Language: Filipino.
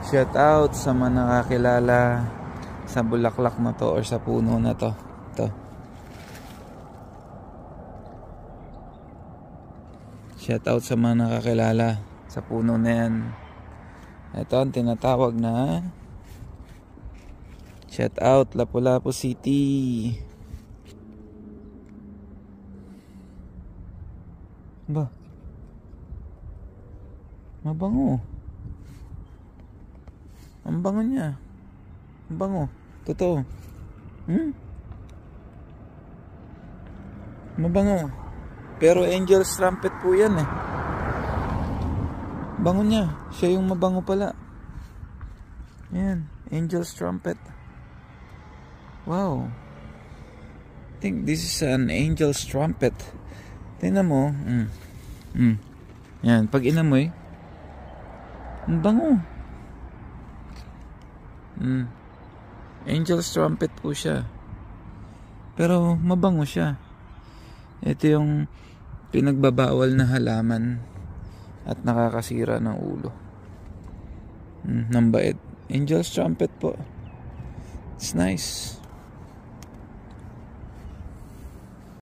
Shout out sa mga nakakilala sa bulaklak na to or sa puno na to. Ito. Shout out sa mga nakakilala sa puno na yan. Ito ang tinatawag na shout out Lapu-Lapu City. Ba? Mabango. Ang bango niya. Ang bango. Totoo. Mabango. Pero Angel's Trumpet po yan eh. Bango niya. Siya yung mabango pala. Yan. Angel's Trumpet. Wow. I think this is an Angel's Trumpet. Tingnan mo. Yan. Pag inamoy, ang bango. Angel's Trumpet po siya. Pero mabango siya. Ito yung pinagbabawal na halaman at nakakasira ng ulo. Ng bait. Angel's Trumpet po. It's nice.